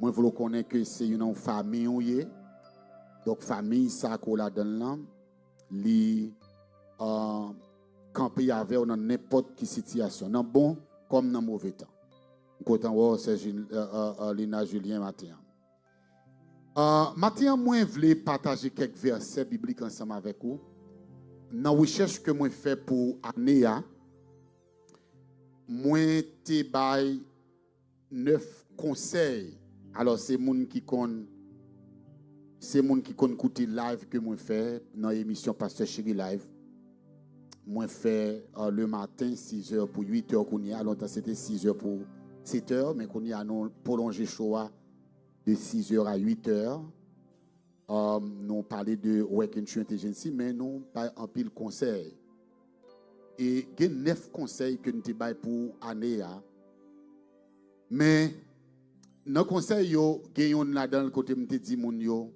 Moi, vous connaissez que c'est une famille. Donc, famille, ça, qu'on la donne là, li camper avec dans n'importe quelle situation, dans bon comme dans mauvais temps. Quand on c'est Lina Julien matin. Matin, moi, je voulais partager quelques versets bibliques ensemble avec vous. Dans la recherche que moi fait pour année, moi, te bail 9 conseils. Alors, c'est moun qui connaît. C'est moun qui connaît écouter live que moi fais dans l'émission Pasteur Chéri Live. Moi fais le matin 6h pour 8h qu'on y a. Longtemps c'était 6h pour 7h, mais qu'on y a nous prolongé choix de 6h à 8h. Nous parlé de Work and Intelligence, mais nous pas un pile conseil. Et il y a 9 conseils que nous avons pour l'année. Mais dans le conseil, il y a là dans le côté de dit moun yo.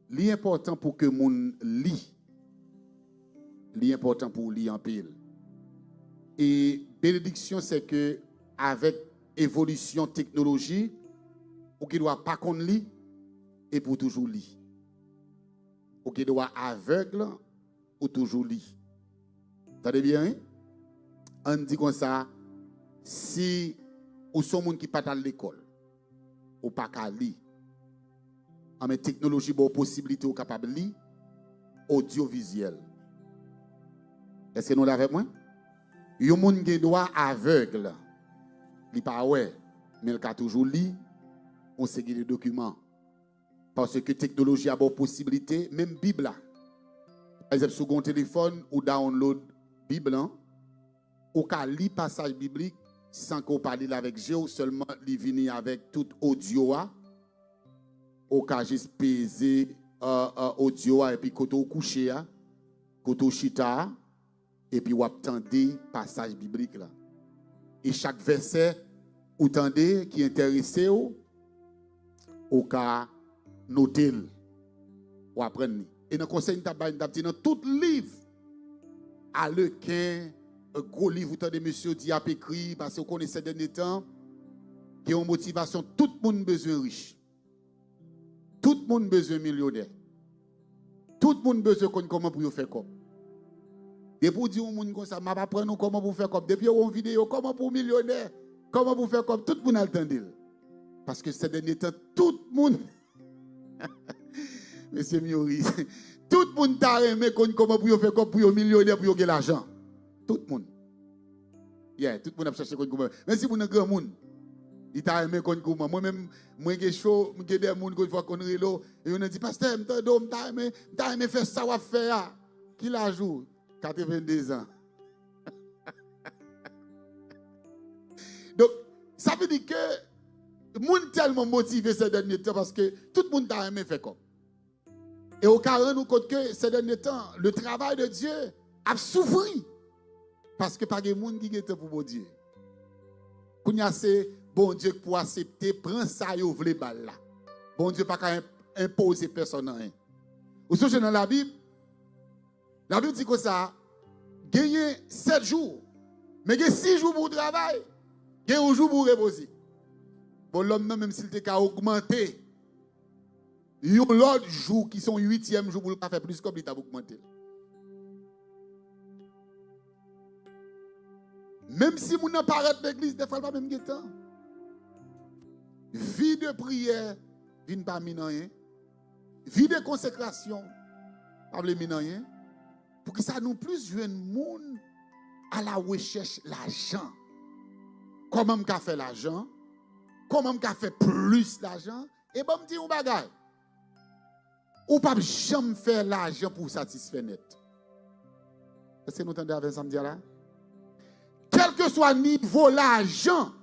L'important pour que moun lit. L'important pour lire en pile. Et bénédiction, c'est que avec évolution technologie, ou qui doit pas qu'on lit et pour toujours lire. Ou qui doit aveugle ou toujours lire. Vous entendez bien? Hein? On dit comme ça, si ou sont moun qui pas à l'école, ou pas qu'à lire. En technologie, bon possibilité ou capable de lire audiovisuel. Est-ce que nous l'avons avec moi? Il y a des gens qui doit aveugle. Il pas ouais, mais il a toujours lu on sait les documents. Parce que technologie a bon possibilité, même Bible là. Par exemple, sur ton téléphone ou download Bible, ou qu'à lire passage biblique sans qu'on parle avec Géo, seulement il vient avec tout audio. Ou qu'à juste peser audio et puis quand on couche, quand on chita, et puis on attend passage biblique là. Et chaque verset, ou tendez qui intéresse ou qu'à noter ou apprendre. Et dans le conseil dans tout livre, à lequel un gros livre, vous tendez monsieur Diap écrit, parce que vous connaissez ces derniers temps, qui ont motivation, tout le monde besoin riche. Tout le monde besoin millionnaire. Tout le monde besoin comment pour faire comme. Et pour dire au monde comme ça, je vais apprendre comment pour faire comme. Depuis une vidéo, comment pour millionnaire, comment pour faire comme. Tout le monde a entendu. Parce que ces derniers temps, tout le monde. Monsieur Miori, tout le monde a aimé comment pour faire comme pour millionnaire, pour gagner l'argent. Tout le monde. Yeah, tout le monde a cherché comment. Mais si vous êtes un grand monde. Il t'a aimé comme moi-même, moi j'ai chaud, j'ai des gens qui font qu'on relo et on a dit pasteur, t'as aimé faire ça ou faire qui l'a joué 82 ans. Donc ça veut dire que monde tellement motivé ces derniers temps parce que tout le monde t'a aimé faire comme. Et au cas où nous compte que ces derniers temps, le travail de Dieu a souffert parce que pas de monde qui était pour Dieu. Qu'on y a c'est bon Dieu pour accepter, prends ça et ouvre les balles là. Bon Dieu pas qu'à imposer personne rien. Vous savez dans la Bible dit que ça, gagner 7 jours, mais il y a 6 jours pour travail, il y a 1 jour pour reposer. Bon, l'homme, même s'il était qu'à augmenter, il y a l'autre jour qui sont 8e jour pour ne pas faire plus comme il t'a augmenté. Même si vous n'avez pas arrêté l'église, des fois, pas même temps. Vie de prière, vient pas rien. Vie de consécration, pas rien. Pour que ça nous plus jeune monde à la recherche l'argent. Comment on fait l'argent? Comment on fait plus l'argent? Et bon, me dit un bagage. Ou pas jamais faire l'argent pour satisfaire net. Est-ce que nous entendez avec ça me dire là? Quel que soit le niveau l'argent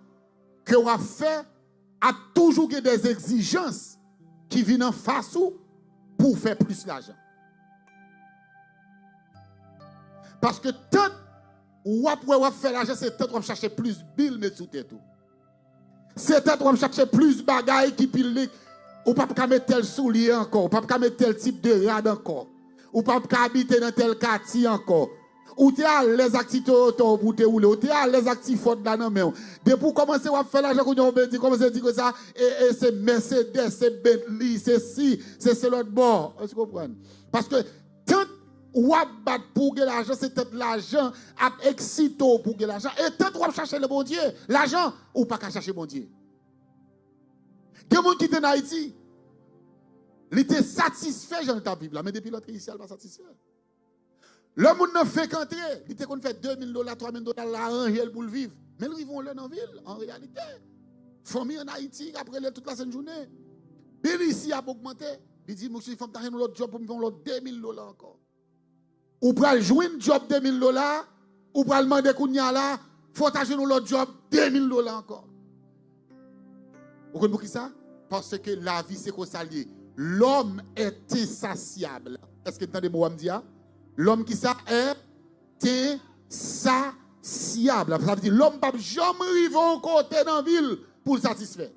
que vous avez fait, a toujours des exigences qui viennent en face pour faire plus d'argent. Parce que tant ou après faire l'argent, c'est tant qu'on chercher plus de billes mettre sous tête. C'est tant qu'on chercher plus de bagailles qui pile. Ou pas mettre tel soulier encore, ou pas mettre tel type de rad encore, ou pas habiter dans tel quartier encore. Ou tu à les actifs auto pour te rouler, ou tu à les actifs faute dans la main. Depuis pour commencer à faire l'argent qu'on a dit, commencer à dire que ça, et c'est Mercedes, c'est Bentley, c'est ci, c'est l'autre bord. Est-ce que vous comprenez? Parce que tant ou à battre pour gagner l'argent, c'est tant l'argent à excito pour gagner l'argent. Et tant ou à chercher le bon Dieu, l'argent, ou pas qu'à chercher le bon Dieu. Il y a des gens qui sont en Haïti, ils étaient satisfaits, j'en ai vivre là, mais depuis l'autre ici, ils ne sont pas satisfaits. Le monde n'a fait qu'entrer. Il était qu'on fait $2,000, $3,000 là, un pour le vivre. Mais ils vont là dans la ville, en réalité. Famille en Haïti, après toute la journée. Bill ici a augmenté. Il dit, monsieur, il faut que tu aies un autre job pour me faire l'autre $2,000 encore. Ou pour jouer un job $2,000, ou pour demander qu'on y a là, il faut que tu aies un autre job $2,000 encore. Vous comprenez qui ça? Parce que la vie, c'est qu'on s'allie. L'homme est insatiable. Est-ce que vous entendez moi me dire? L'homme qui ça est insatiable. Ça veut dire l'homme ne peut jamais arriver en côté dans la ville pour le satisfaire.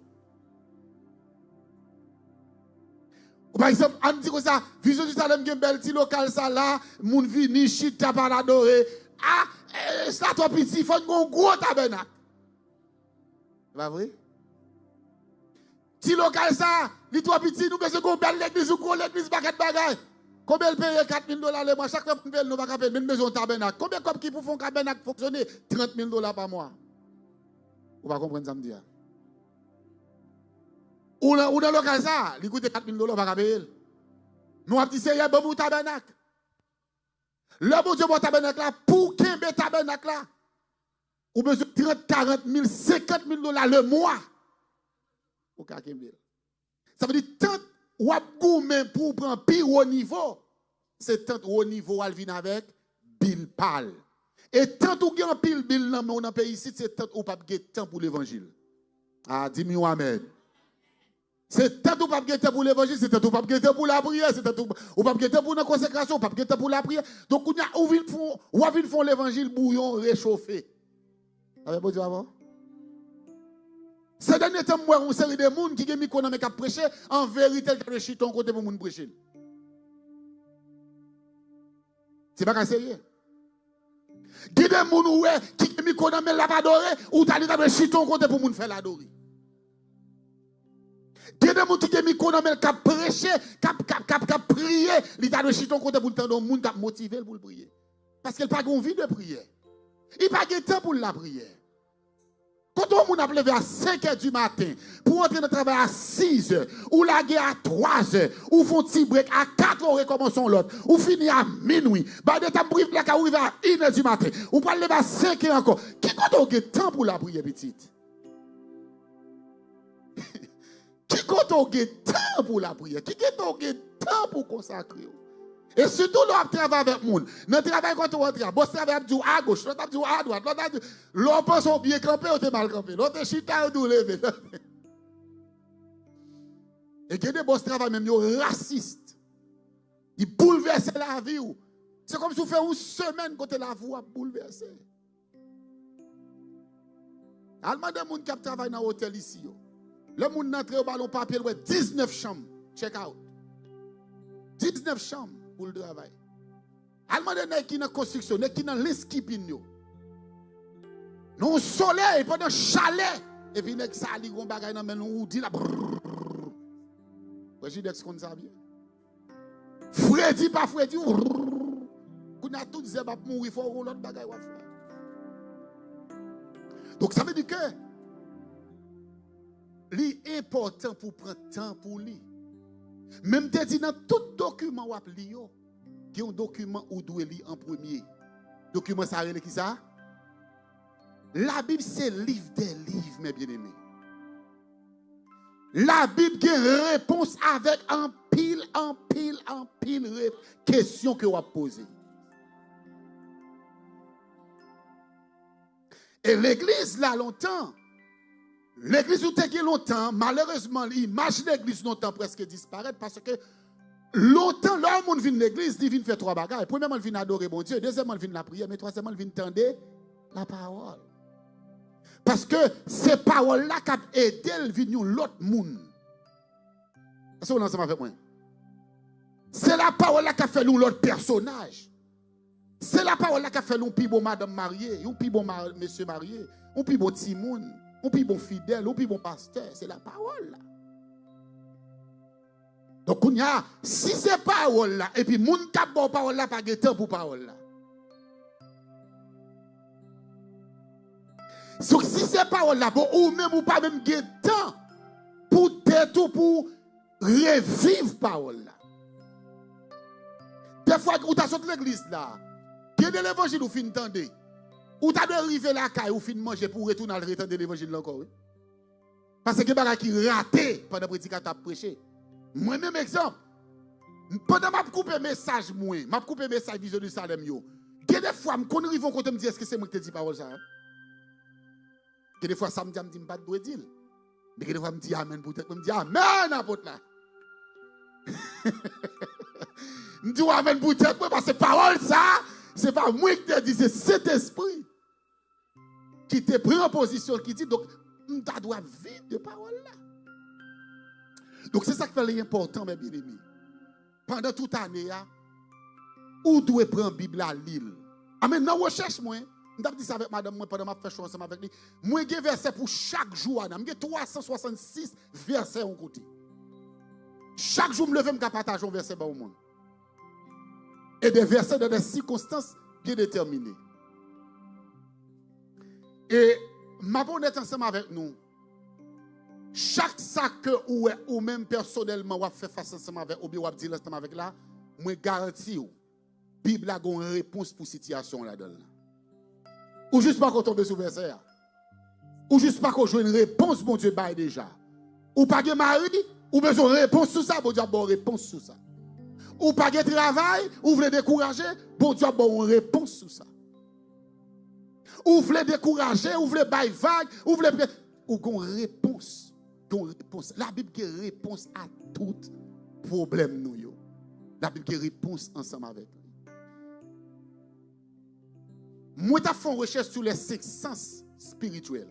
Par exemple, on dit que ça, Vision du Salem, qui est un bel petit local, ça là, moun vini, chita par adorer. Ah, ça toi petit, il faut un gros tabernacle. C'est pas vrai? Petit local, ça, les toi petit, nous besoin d'une belle église ou une église, baguette bagaille. Combien elle paye $4,000 le mois? Chaque fois qu'on paye, nous va payer, même besoin de tabernacle. Combien comme qui pour faire un tabernacle fonctionner? $30,000 par mois. Vous ne comprenez pas ça me dire? Ou dans le local ça, il coûte $4,000 par payer. Nous avons dit c'est un bon tabernacle. Le bon Dieu bon tabernacle là, pour qu'il y ait un tabernacle là, ou besoin de 30, 40 000, $50,000 le mois. Ça veut dire tant ou gourmet pour prendre pire haut niveau, c'est tant haut niveau à venir avec Bill Pal. Et tant ou gagne pile Bill dans mon pays ici, c'est tant ou pas gagner temps pour l'évangile. Ah, dis-moi amen. C'est tant ou pas gagner temps pour l'évangile, c'est tant ou pas gagner temps pour la prière, c'est tant ou pas gagner temps pour la consécration, pas gagner temps pour la prière. Donc ou vinn font l'évangile bouillon réchauffé. Avez vous dire avant? Ces derniers temps, moi, on série de gens qui ont mis qu'on a prêché, en vérité, ils ont chiton côté pour moun prêcher. C'est pas sérieux. Il y a des gens qui ont mis qu'on a la pas adoré, ou t'as dit chiton côté pour moun faire l'adorer. Il y a des gens qui ont mis qu'on a prêché, qui prié, ils ont chiton côté pour le monde qui motivé pour le prier. Parce qu'il n'a pas envie de prier. Il n'a pas de temps pour la prière. Quand on a levé à 5 h du matin, pour entrer dans le travail à 6 h, ou la guerre à 3 h, ou font petit break à 4 h, recommençons l'autre, ou finit à minuit, bah de temps brief là, arrive à 1 h du matin, ou pas lever à 5 h encore. Qui quand on a temps pour la prière petite? Qui quand on a temps pour la prière? Qui quand on a temps pour consacrer? Et surtout, l'on travaille avec les gens. Dans le travail, quand on rentre, boss travaille à gauche, l'autre à droite, l'autre pense au bien campé ou mal campé, l'autre chita ou levé. Et il y a des boss travail même racistes. Ils bouleversent la vie. C'est comme si vous faites une semaine côté la vie à bouleverser. Allemand des gens qui travaillent dans l'hôtel ici. Le monde entre au ballon papier, 19 chambres. Check out. 19 chambres pour le travail. Allemand des qui dans construction, qui dans l'esquipine. Non soleil pendant chalet et puis nek ça li gon bagay nan men ou di la. Regidex kon ça bien. Freddy pas Freddy. Qu'on a tout dit va mourir faut l'autre bagay wa faire. Donc ça veut dire que li important pour prendre temps pour lui. Même te dit dans tout document ou li yo, qui un document ou doit lire en premier. Document ça relé qui ça? La Bible c'est livre des livres mes bien-aimés. La Bible qui réponse avec un pile question que vous avez posée. Et l'église là longtemps, l'église où t'es longtemps, malheureusement l'image de l'église longtemps presque disparaît parce que longtemps l'homme vient de l'église, il vient faire trois bagages. Premièrement, il vient adorer mon Dieu, deuxièmement, il vient la prière, mais troisièmement, il vient tendre la parole. Parce que ces paroles-là qui ont aidé le venir l'autre monde. Est-ce que vous ensemble avec moi? C'est la parole-là qui a fait nous l'autre personnage. C'est la parole là qui a fait un plus bon madame mariée, un plus bon monsieur marié, un plus bon timoun, un plus bon fidèle, un plus bon pasteur. C'est la parole là. Donc, si c'est parole là, et puis moun qui a bon parole là, pas de temps pour parole là. Donc, si c'est parole là, bon, ou même ou pas même de temps pour tête ou pour revivre parole là. Des fois, où tu as sorti l'église là, il y a de l'évangile ou fin tendre. Ou tu as arrivé là, ou fin manger pour retourner à retendre l'évangile encore. Parce que il y a des gens qui raté pendant que le prédicateur a prêché. Moi-même, exemple, pendant que je coupe un message, je coupe un message vision du Salem, il y a des fois, quand ils vont me dire est-ce que c'est moi qui te dis parole ça? Il y a des fois, ça me dit, je ne dis pas de bredil. Mais il y a des fois, je me dis amen pour peut-être, je me dis amen, apôtre là. Je me dis amen pour peut-être, parce que parole ça, ce n'est pas moi qui te dis, c'est cet esprit qui te prend en position, qui dit, donc, je dois vivre de parole là. Donc c'est ça qui est important, mes bien-aimés. Pendant toute l'année, où doit prendre la Bible à l'île? Amen, dans la recherche, moi, je dis ça avec madame, moi, pendant que je fais ensemble avec lui, moi, j'ai un verset pour chaque jour. J'ai 366 versets en côté. Chaque jour, je me lève, je partage un verset au monde. Et des versets dans des circonstances bien déterminées. Et ma bonne est ensemble avec nous. Chaque sac que ou même personnellement ou fait face ensemble avec ou bien ou dire ensemble avec là, moi garantis ou Bible a une réponse pour situation là-dedans. Ou juste pas qu'on tombe sur verset. Ou juste pas qu'on joue une réponse bon Dieu bail déjà. Ou pas de mari, ou besoin de réponse sur ça, bon Dieu a bonne réponse sur ça. Ou pas de travail, ou voulez décourager, bon Dieu a bonne réponse sur ça. Ou voulez décourager, ou voulez bail vague, ou voulez ou une réponse. La Bible qui réponse à tout problème nous. La Bible qui réponse ensemble avec nous. Moi, je fais une recherche sur les 5 sens spirituels.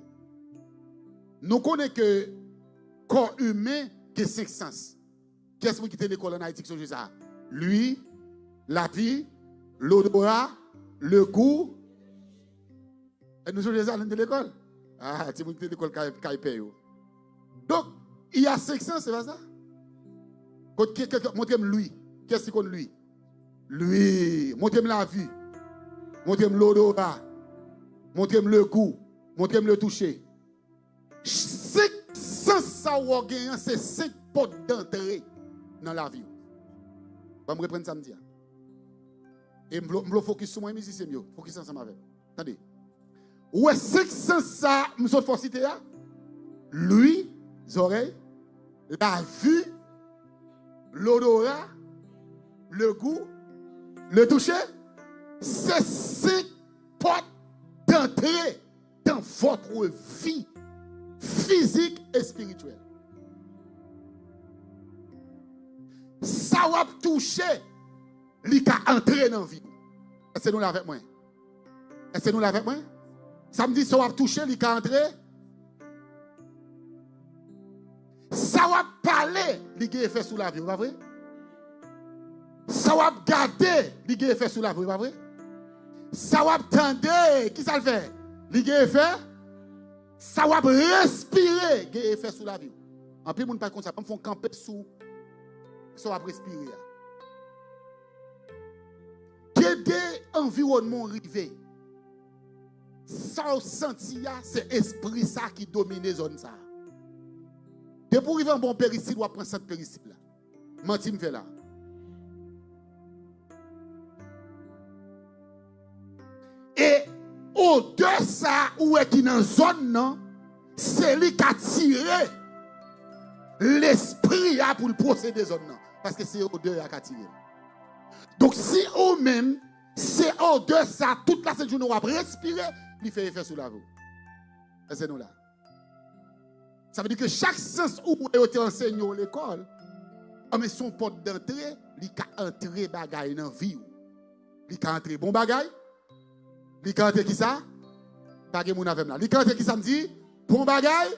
Nous connaissons que le corps humain a 5 sens. Qu'est-ce qui est l'école en Haïti qui sont ça? Lui, la vie, l'odorat, le goût. Et nous sommes ça dans l'école. Ah, c'est l'école qui a payé. Donc, il y a 5 sens, c'est pas ça? Montrez-moi lui. Qu'est-ce qu'on lui? Lui. Montrez-moi la vue. Montrez-moi l'odorat. Montrez-moi le goût. Montrez-moi le toucher. 5 sens, c'est 5 portes d'entrée dans la vie. Je vais me reprendre samedi. Et je vais focus sur moi, mais c'est mieux. Focus ensemble avec. Attendez. Où est 5 sens, ça, nous sommes forcés là? Lui. Les oreilles, la vue, l'odorat, le goût, le toucher, c'est 5 portes d'entrée dans votre vie physique et spirituelle. Ça va toucher, il va entrer dans la vie. Est-ce que nous l'avons avec moi? Est-ce que nous l'avons avec moi? Ça me dit ça va toucher, il va entrer. Ça va parler, il y a effet sur la vie, pas vrai? Ça va garder, il y a effet sur la vie, pas vrai? Ça va tendre, qui ça le fait? Il y a effet? Ça va respirer, il y a effet sur la vie. En plus, mon pas comme ça, me font camper sous, ça va respirer. Il y a des environnements rivés. Ça senti, c'est l'esprit ça qui domine les zones ça. Et pour arriver à un bon péricile, on va prendre cette péricile là. Menti me fait là. Et au-delà de ça, où est-ce qui dans la zone, c'est lui qui a tiré l'esprit pour le procéder zone. Parce que c'est au-delà qui a tiré. Donc si vous-même, c'est au-delà de ça, toute la journée, on va respirer, il fait effet sur la vie. C'est nous là. Ça veut dire que chaque sens où vous avez enseigné à l'école, mais son porte d'entrée, il a entré bagaille dans la vie. Il a entré bon bagaille. Il a entré qui ça? Bagay moun avem là. Il a entré qui ça me dit? Bon bagaille.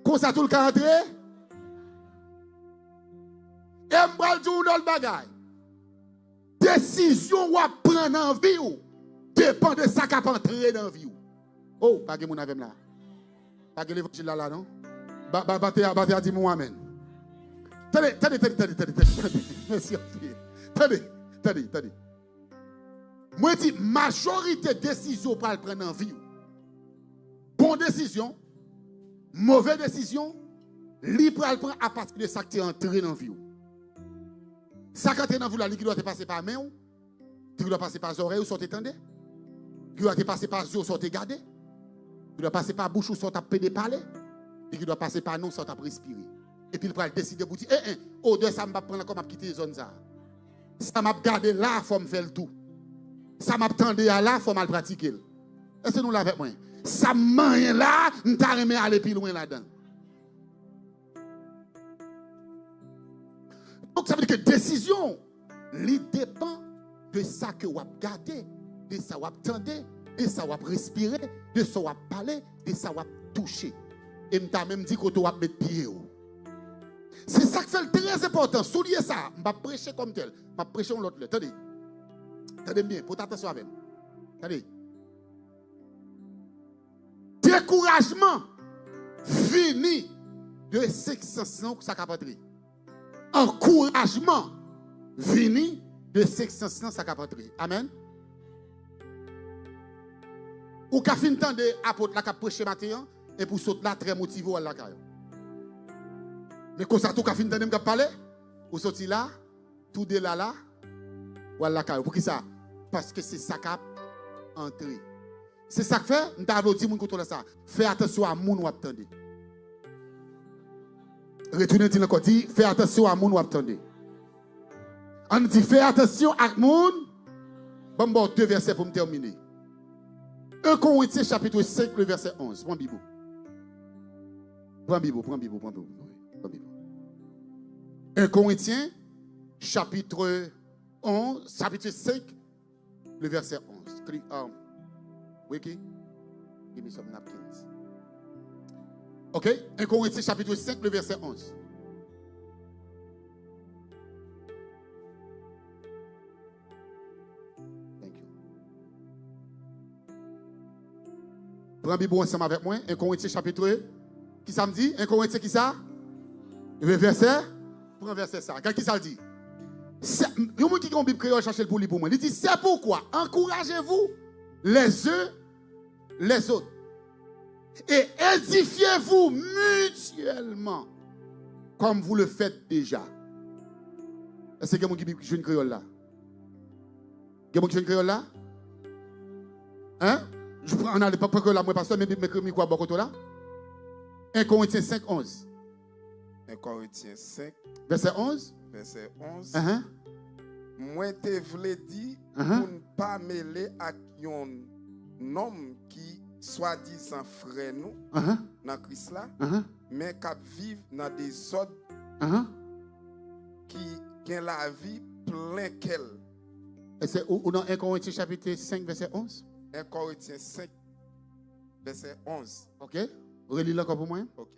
Comme ça tout le cas entré. Et m'bral di ou dans le bagaille. Décision ou à prendre en vie ou. dépend de ça qui a entré dans la vie. Oh, pas que mon avec là. Pas que l'évangile là, non? Battez à dire moi amen. Attendez. Merci. Attendez. Moi, je dis, majorité de décisions pour le prendre en vie. Bonne décision, mauvaise décision, libre à le prendre à partir de ça qui est entré dans la vie. Ça qui est entré dans la vie, qui doit te passer par main, qui doit passer par les oreilles ou soit t'étendre, qui doit te passer par les yeux ou soit te garder, qui doit passer par la bouche ou soit t'appeler parler, et qui doit passer par nous ou soit respirer. Et puis il va décider pour dire, au-delà, ça m'a prendre comme à quitter les zones. Ça m'a gardé là, il faut me faire le tout. Ça m'a tendu à là, il faut mal pratiquer. Est-ce que nous l'avons avec moi? Ça m'a là, nous t'arrêtons à aller plus loin là-dedans. Donc ça veut dire que décision, il dépend de ça que vous avez gardé, de ça que vous attendez, de ça que vous respirer, de ça que vous parler, de ça que vous toucher. Et je même dit que vous avez mettre pied. C'est ça qui fait très important. Souliez ça. Je ne vais pas prêcher comme tel. Je vais prêcher l'autre. Attendez. Attendez bien. Pour attention avec moi. Attendez. Découragement fini de 600 que ça a rentré. Encouragement fini de 600 ça a rentré. Amen. Ou qu'a fin temps de apôtre la cap prêcher matin et pour sauter là très motivé à la caille. Mais quand ça tout qu'a fin temps de parler, ou sorti là, tout de là ou à la caille. Pour qui ça? Parce que c'est ça qui a entré. C'est ça que fait, nous avons dit mon ça. Fais attention à moun ou attendez. Retournez dit encore dit, fais attention à moun ou attendez. On dit fais attention à moun. Bon, 2 versets pour me terminer. 1 Corinthiens chapitre 5, le verset 11. Prends Bible. Prends Bible. 1 Corinthiens chapitre 5, le verset 11. Click Wiki, give me some napkins. Ok, 1 Corinthiens chapitre 5, le verset 11. Thank you. Prends Bible ensemble avec moi. 1 Corinthiens chapitre, qui ça me dit? 1 Corinthiens qui ça? Le verset? Prends verset ça. Qui ça le dit? Il y a un qui a une Bible créole chercher pour lui pour moi. Il dit, c'est pourquoi encouragez-vous les uns les autres et édifiez-vous mutuellement comme vous le faites déjà. Est-ce que quelqu'un qui joue une créole là? Quelqu'un qui joue une créole là? Hein? Je prends on a pas que là moi pasteur mais quoi beaucoup là? 1 Corinthiens 5 11. 1 Corinthiens 5 verset 11. Verset 11. Moi te vle dit pour ne pas mêler à un homme qui soi-disant frère nous dans Christ là, mais qui vivent dans des ordres qui ont la vie plein qu'elle. Et c'est où dans 1 Corinthiens chapitre 5 verset 11? 1 Corinthiens 5 verset 11. OK. Relis-le encore pour moi. OK.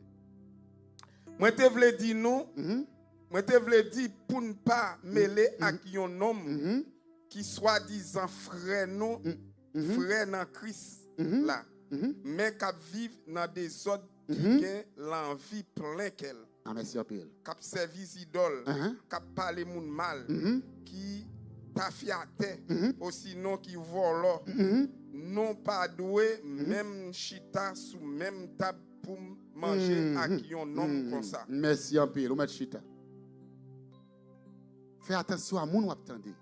Moi te vle dit nous moi te vle dit pour ne pas mêler à un homme qui soi-disant frère nous, frère dans Christ là, mais qui vivent dans des ordres qui ont l'envie plein qu'elle. Ah merci un peu. Qui servit idole, qui parle moun mal, qui t'a fiaté, ou sinon qui vole, non pas doué, même chita sous même table pour manger à qui un homme comme ça. Merci un peu, le chita. Fais attention à moun ou attendez.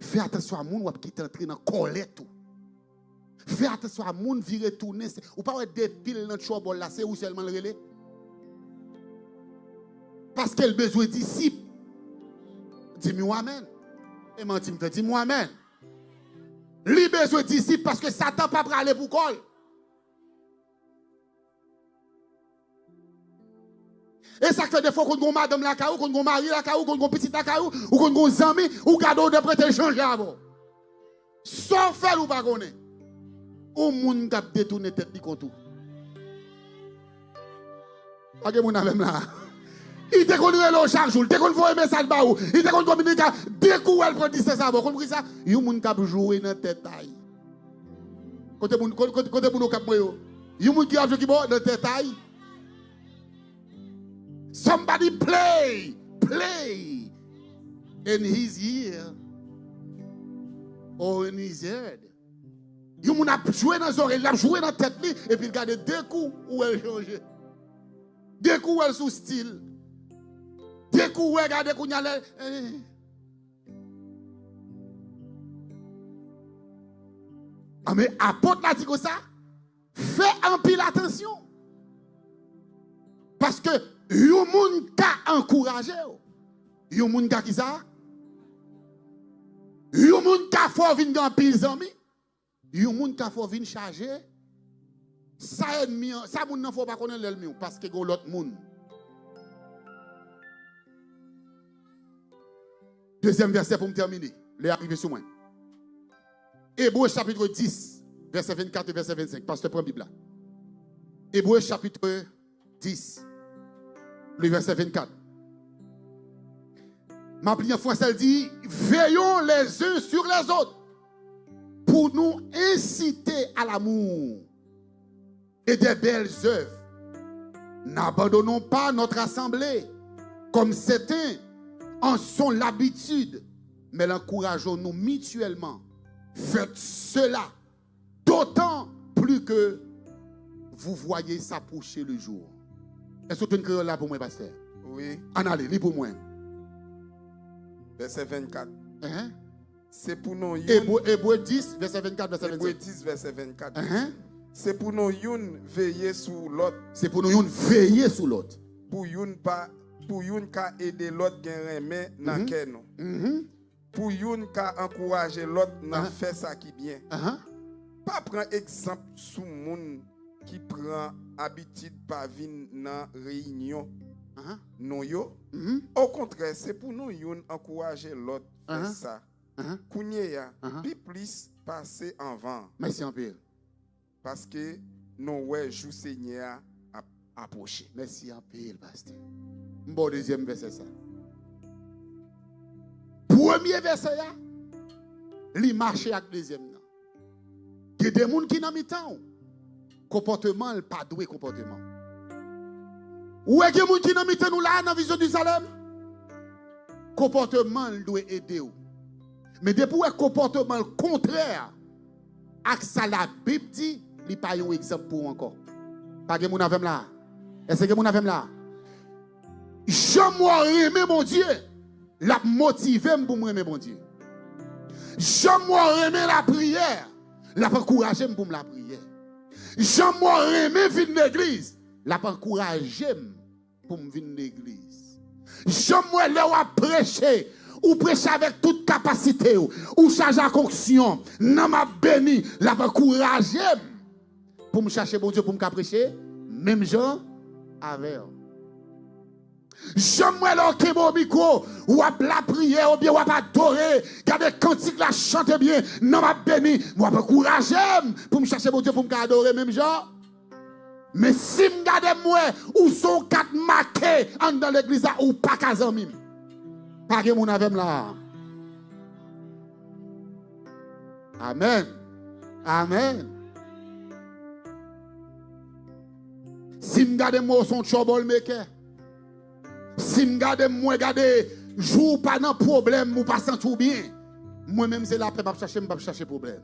Fais attention à moun ou qui t'entre dans colère tout. Fais attention à moun virer tourner ou pas des piles dans trouble là, c'est où seulement le relais. Parce qu'elle besoin de disciples. Dis-moi amen. Et moi dis-moi amen. Lui besoin de disciples parce que Satan pas aller pour col. Et ça fait des fois qu'on a madame la caillou, qu'on a mari la caillou, qu'on a petit la caillou, ou qu'on a amis, ou cadeau de prêter changer avant. Sans faire ou pas connaître. Ou moun k'ap détourner tête li kontou. Pas que moun même là. Il te connaît chaque jour, il te connaît un message ba ou, il te connaît communiquer, dès que elle prend 10 ça bon, compris ça? Yo moun k'ap jouer dans tête taille. Côté moun k'ap yo. Yo moun qui a joué qui bon dans tête taille. Somebody play in his ear or in his head. Yo moun a joué dans les oreilles, il a joué dans tête li et puis il garde deux coups où elle change. Deux coups elle sous style. Deux coups elle garde qu'on y a Ah mais apôtre l'a dit comme ça. Fais un pile attention. Parce que yon moun ka encouragé. Yon moun ka qui ça? Yon moun ka fò vin gan pile zami. Yon moun ka fò vin charger. Ça ennemi, ça moun nan fò pas connaître l'ennemi parce que go l'autre moun. Deuxième verset pour me terminer. Les arrivé sur moi. Hébreux chapitre 10, verset 24 et verset 25. Pasteur, prends la Bible là. Hébreux chapitre 10, le verset 24. Ma prière française elle dit, veillons les uns sur les autres pour nous inciter à l'amour et des belles œuvres. N'abandonnons pas notre assemblée comme certains en sont l'habitude, mais l'encourageons-nous mutuellement. Faites cela d'autant plus que vous voyez s'approcher le jour. Est-ce que tu as une créole là pour moi, pasteur? Oui. En allez, lis pour moi. Verset 24. C'est pour nous Hébreux 10, verset 24, verset 25. Hébreux 10, verset 24. C'est pour nous veiller sur l'autre. C'est pour nous veiller sur l'autre. Pour nous ka aider l'autre gain remè nan kè nou. Pour nous ka encourager l'autre nan faire ça qui bien. Pas prendre exemple sous moun qui prend habitude pas vin nan réunion. Non yo. Au contraire, c'est pour nous encourager l'autre faire ça. Kounye ya, pi plus passer en vent. Merci en pile. Parce que nous ouais jou Seigneur approcher. Merci en pile, pasteur. Bon deuxième verset ça. Premier verset là, li marche avec deuxième là. Il y a des gens qui n'ont pas comportement, le pas doué comportement. Ou est-ce que des gens qui n'ont pas nous là dans la vision du Salem? Comportement, il doit aider. Mais depuis le comportement contraire, avec ça la Bible dit, il n'y a pas un exemple pour encore. Pas que mon avem là. Est-ce que mon avem là? Je m'aime mon Dieu. La motiver pour m'aimer mon Dieu. Je m'aime la prière. La encourager pour la prière. Je m'aime venir l'église. La encourager pour me venir l'église. Je m'aime prêcher. Ou prêcher avec toute capacité. Ou charger à conction. Non m'a béni. La encourager pour me chercher mon Dieu pour me prêcher. Même gens avec. J'aimerais l'autre mon micro, ou à la prière, ou bien ou à adorer, garder cantique la chante bien, non m'a béni, ou à encourager pour me chercher mon Dieu pour me adorer même genre. Mais si me garde moi, ou sont quatre marqués dans l'église ou pas kazamim. Pas que mon avem là. Amen. Amen. Si me garde moi son troublemaker. Si je regarde, jour pas de problème, ou pas sans tout bien. Moi-même, c'est là que je chercher problème.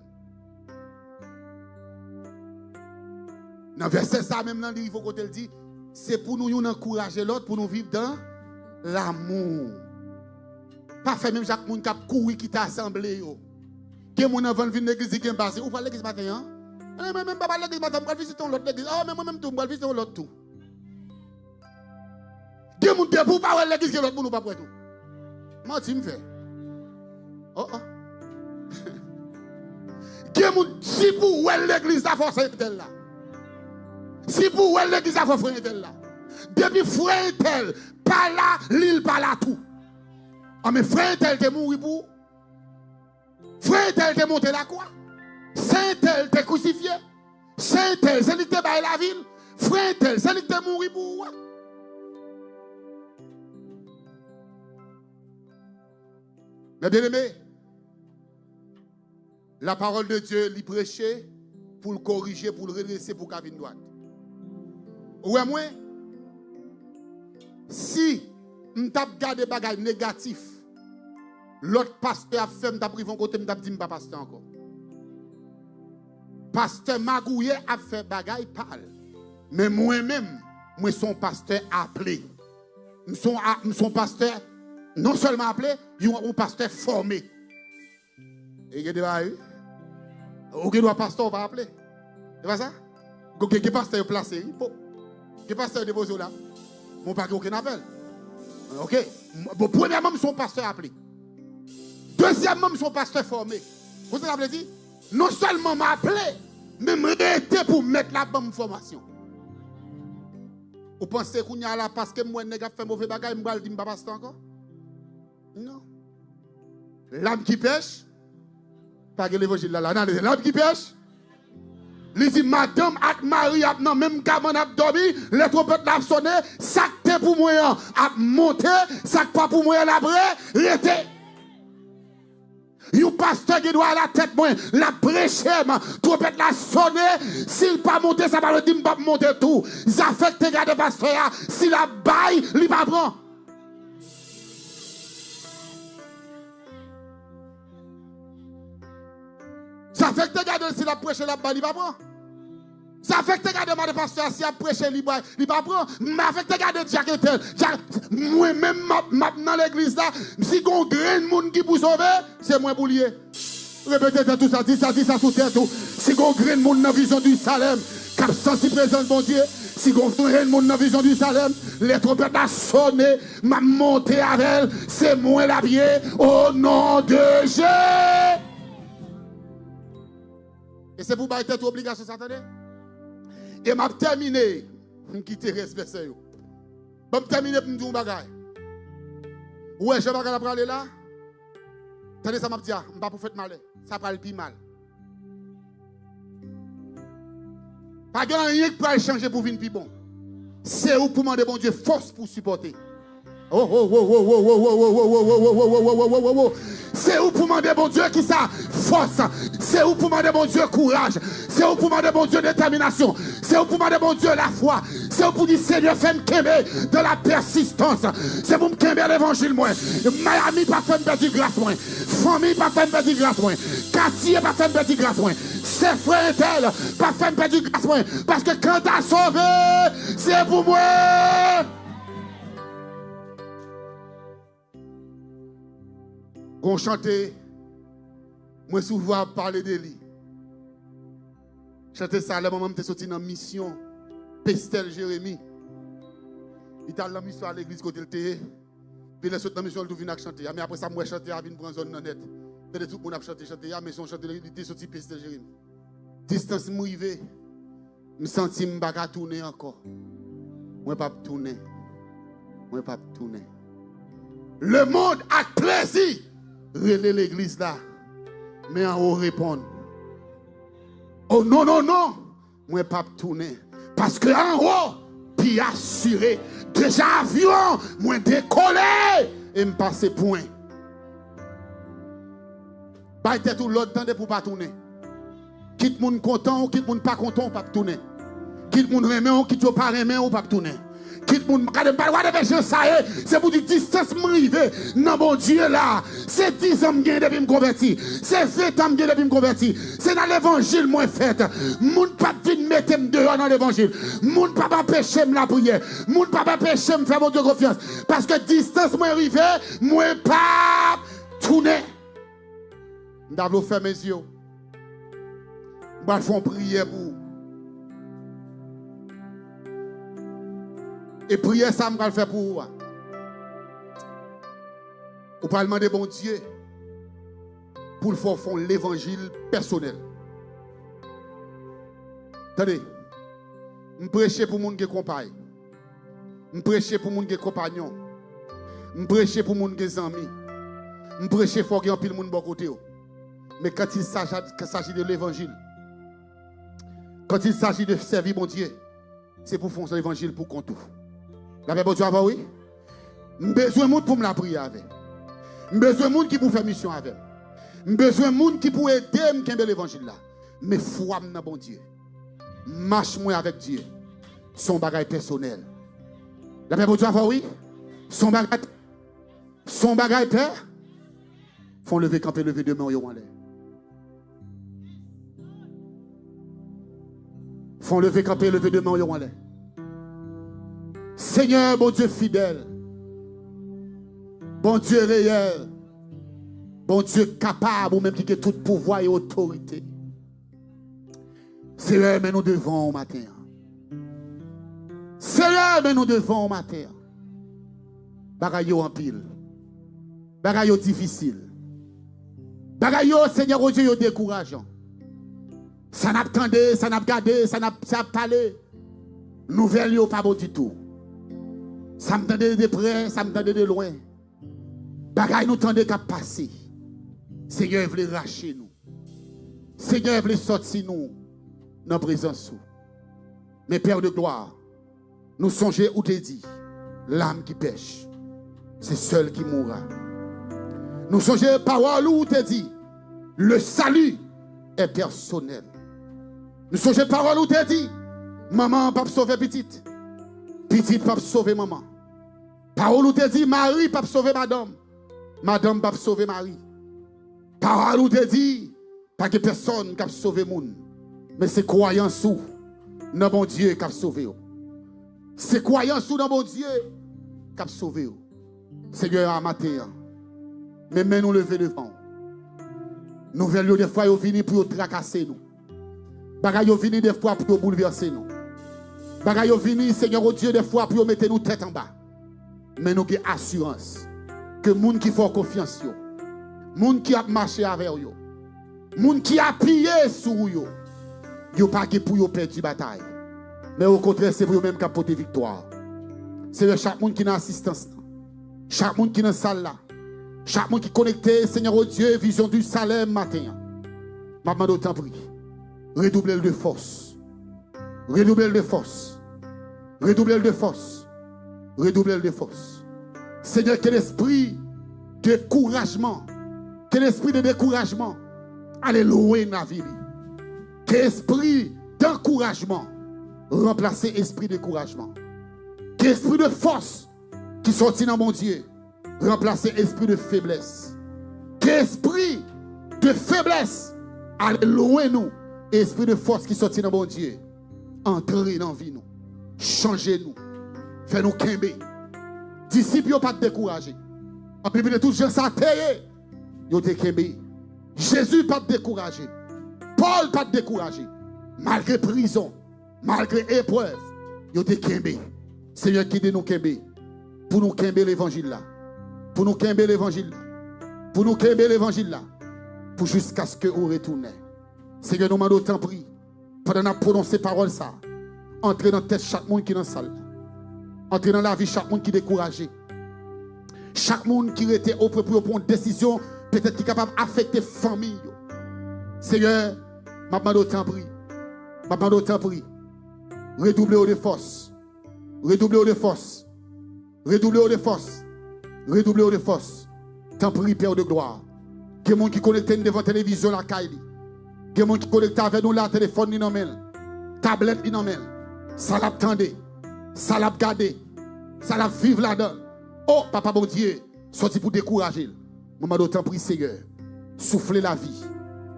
Dans le verset, ça même dans le livre, quand il dit, c'est pour nous encourager l'autre, pour nous vivre dans l'amour. Pas faire même chaque monde qui a couru, qui t'a assemblé. Que mon enfant vient de l'église, qui est passé. Ou pas l'église matin, hein? Même pas l'église matin, je vais visiter l'autre église. Oh, mais moi-même, je vais visiter l'autre tout. Qui moun te pour pas l'église que l'autre moun pas pour tout. Moi tu me fais. Oh oh. Qui moun si pour l'église la force est là. Si pour l'église la force est là. Depuis frère tel pas là, l'île pas là tout. Ah mais frère tel te mouri pour. Frère tel te monté la quoi? Saint tel te crucifié. Saint tel c'est lui te bail la ville. Frère tel c'est lui te mouri pour. Mais bien aimé, la parole de Dieu, lui prêcher pour le corriger, pour le redresser, pour qu'il vienne droite. Ouais, moi, si je tape garder des bagages négatifs, l'autre pasteur a fait, je tape privé côté, je tape dit pas pasteur encore. Pasteur Magouye a fait bagaille parle. Mais moi-même, moi son pasteur appelé. Je suis pasteur non seulement appelé, je suis un pasteur formé. Et il y a des bagailles. Ou doit pasteur pas appeler. C'est pas ça? Quel pasteur placé? Quel pasteur déposé là? Mon pas aucun appel. OK. Bon, premièrement, son pasteur appelé. Deuxièmement, son pasteur formé. Vous savez ce que dit? Non seulement m'a appelé, mais m'a été pour mettre la bonne formation. Vous pensez qu'on y a là parce que moi, je fait mauvais bagage, je ne dis pas pasteur encore? Non. L'âme qui pêche, pas que l'évangile là, non, l'âme qui pêche. Il dit, madame ak Marie, non, même quand on a dormi, les trompettes l'ont sonné, ça que pour moi, a monté, ça que pas pour moi, la bré, rete. Un pasteur qui doit à la tête, moi, la prêcher, trompette la sonné, s'il pas monté, ça va le dire, pas monter tout. Ça fait que tu regardes le pasteur, s'il a bail, il va prendre. Ça fait que tu regardes s'il a prêché la bail, il va prendre. Ça fait que tu regardes le pasteur, s'il a prêché, il va prendre. Mais ça fait que tu regardes Jacques, moi-même, dans l'église là, si on a un grain de monde qui vous sauver, c'est moi pour lier. Répétez tout ça, dis ça sous terre tout. Si on a un grain de monde dans la vision du Salem, cap sensi présence bon Dieu, si on a un grain de monde dans la vision du Salem, les trompettes ont sonné, m'a monté avec elle, c'est moi la pied, au nom de Jésus. Et c'est pour bailler toute obligation, ça attendez? Et m'a terminé, je quitte respect ça. Je vais terminer pour me dire un bagage. Ouais, je vais pas aller là. Attendez, ça m'a dit, je ne vais pas pour faire mal. Ça va le plus mal. Pas de rien qui peut changer pour venir plus bon. C'est où pour demander bon Dieu force pour supporter. C'est où pour demander bon Dieu qui ça force. C'est où pour demander bon Dieu courage. C'est où pour demander bon Dieu détermination. C'est où pour demander bon Dieu la foi. C'est où pour dire Seigneur fais-moi qu'aimer de la persistance. C'est pour me qu'aimer l'évangile moi. Miami pas faire une grâce moi. Famille pas faire une grâce moi. Quartier pas faire une grâce moi. Ses frères et tels pas faire une grâce moi. Parce que quand t'as sauvé, c'est pour moi. Qu'on chante, moi souvent parler de lui. Chanter ça, le moment où je suis sorti dans la mission, Pestel Jérémie. Il était dans la mission à l'église côté le thé. Puis il est sorti dans la mission, il vient chanter. Mais après ça, moi chanter, il vient prendre zone net. Tout le monde a chanté, mais son chanter, il était sorti Pestel Jérémie. Distance m'arrivé, je sens que je ne peux pas tourner encore. Je ne peux pas tourner. Je ne peux pas tourner. Le monde a plaisir. Relais l'église là, mais en haut répondre. Oh non, non, non, moi pas tourner. Parce que en haut, puis assuré, déjà avion, moi décoller et me passer point. Bah, t'es tout l'autre temps pour pas tourner. Quitte moun content ou quitte moun pas content, pas tourner. Quitte moun remet ou quitte pas remet ou pas tourner. Quitte moun pas de faire ça, c'est pour dire distance m'river non bon Dieu là. C'est 10 ans que depuis me converti. C'est 20 ans que depuis me converti. C'est dans l'évangile moi fait. Moun pas vinn mettre dehors dans l'évangile. Moun pas empêcher me la prière. Moun pas empêcher me faire mon Dieu confiance parce que distance moi arrivé, moi pas tourner. M'davlo faire mes yeux. M'va faire prière pour. Et prière ça me va le faire pour vous. Au parlement de bon Dieu pour le faire fond l'évangile personnel. Attendez, je prêche pour les gens qui compagnent. Je prêche pour les gens qui compagnons. Je prêche pour les gens qui amis. Je prêche pour qu'il y ait un pile de bon côté. Mais quand il s'agit de l'évangile, quand il s'agit de servir mon Dieu, c'est pour faire l'évangile pour qu'on tout. La paix, bon Dieu, oui. J'ai besoin de monde pour me la prier avec. Besoin de monde qui pour faire mission avec. Besoin de monde qui pour aider me kembe l'évangile là. Mais foi dans bon Dieu. Marche moi avec Dieu. Son bagage personnel. La paix pour Dieu oui. Son bagage père. Font lever camper lever deux mains en l'air. Font lever camper lever deux mains en l'air. Seigneur bon Dieu fidèle. Bon Dieu réel. Bon Dieu capable ou même qui a tout pouvoir et autorité. Seigneur, mais nous devons au matin. Seigneur, mais nous devons au matin. Bagaille en pile. Bagaille difficile. Bagaille, Seigneur, au Dieu, décourageant. Ça n'a pas attendu, ça n'a pas gardé, ça n'a pas parlé. Nouvelle, pas bon du tout. Ça me tendait de près, ça me tendait de loin. Bagaille nous tendait qu'à passer. Seigneur veut racher nous. Seigneur veut sortir nous dans la présence. Mais Père de gloire, nous songeons où tu dit, l'âme qui pêche, c'est seul qui mourra. Nous songeons parole où tu dit, le salut est personnel. Nous songeons parole où tu dit, maman pas sauver petite, petite pas sauver maman. Parole où tu dit, Marie pas sauver madame, madame pas sauver Marie. Parole où tu dit, pas que personne qui a sauvé monde, mais c'est croyance sous dans bon Dieu qui a sauvé. C'est croyance sous dans bon Dieu qui a sauvé. Seigneur, à matin, mais nous lever devant. Nous venons des fois venir pour tracasser nous. Bagay yo vini des fois pour bouleverser nous. Bagay yo vini, Seigneur au Dieu, des fois pour mettre nous tête en bas. Mais nous avons assurance que les gens qui font confiance, les gens qui ont marché avec eux, les gens qui ont appuyé sur eux, ils n'ont pas pour perdre la bataille. Mais au contraire, c'est pour eux-mêmes qui ont porté victoire. C'est chaque monde qui est dans l'assistance, chaque monde qui est dans la salle là, chaque monde qui est connecté, Seigneur au Dieu, vision du Salem matin. Ma demande autant prie. Redoublez de force. Redoublez de force. Redoublez de force. Redoublez de force. Seigneur, quel esprit de découragement. Quel esprit de découragement. Allez louer la vie. Quel esprit d'encouragement. Remplacer esprit de découragement. Quel esprit de force qui sortit dans mon Dieu. Remplacer esprit de faiblesse. Quel esprit de faiblesse. Allez louer nous. Esprit de force qui sortit dans mon Dieu. Entrez dans la vie nous. Changez-nous. Fais-nous kembe. Disciples n'ont pas découragé. En Bible de tous gens ça terre. Ils ont kembe. Jésus pas découragé. Paul pas découragé. Malgré prison, malgré épreuve, ils ont kembe. Seigneur qui dit nous kembe. Pour nous kembe l'évangile là. Pour nous kembe l'évangile là. Pour nous kembe l'évangile là. Pour jusqu'à ce que vous retournez. Seigneur, nous demandons autant pris. Pendant que nous prononçons ces paroles, ça. Entrez dans la tête chaque monde qui est dans la salle. Entrez dans la vie chaque monde qui est découragé. Chaque monde qui était au propre pour une décision, peut-être qui est capable d'affecter la famille. Seigneur, je demande autant pris. Je demande autant pris. Redoublez de force. Redoublez de force. Redoublez de force. Redoublez de force. Tant pris, Père de gloire. Que les gens qui connectent devant la télévision, la Kaili. Il y a des gens qui connectent avec nous là, téléphone, tablette, ça l'a attendé, ça l'a gardé, ça l'a vivre là-dedans. Oh, papa bon Dieu, sorti pour décourager. Maman d'autant prie, Seigneur, soufflez la vie,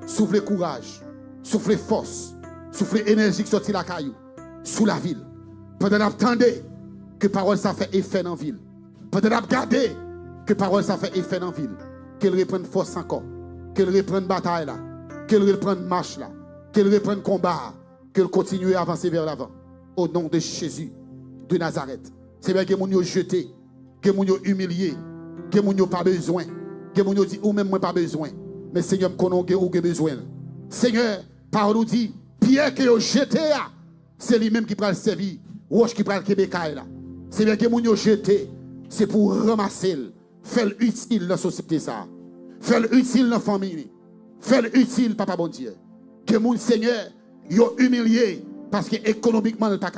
soufflez courage, soufflez force, soufflez énergie qui sortit la caillou, sous la ville. Pendant d'attendre que parole ça fait effet dans la ville. Pendant d'attendre que parole ça fait effet dans la ville. Qu'elle reprenne force encore, qu'elle reprenne bataille là. Qu'elle reprenne marche là, qu'elle reprenne combat, qu'elle continue à avancer vers l'avant. Au nom de Jésus de Nazareth. C'est bien que mon yo jeté, que mon yo humilié, que mon yo pas besoin, que mon yo dit ou même moi pas besoin. Mais Seigneur me connaît ou que besoin. Seigneur, parole nous dit, Pierre que yo jeté c'est lui-même qui prend le servir, roche qui prend le Québécois là. C'est bien que mon yo jeté, c'est pour ramasser, faire utile dans la société ça. Faire utile dans la famille. Fais-le utile, papa bon Dieu. Que mon Seigneur, il humilié parce que économiquement, il n'est pas capable.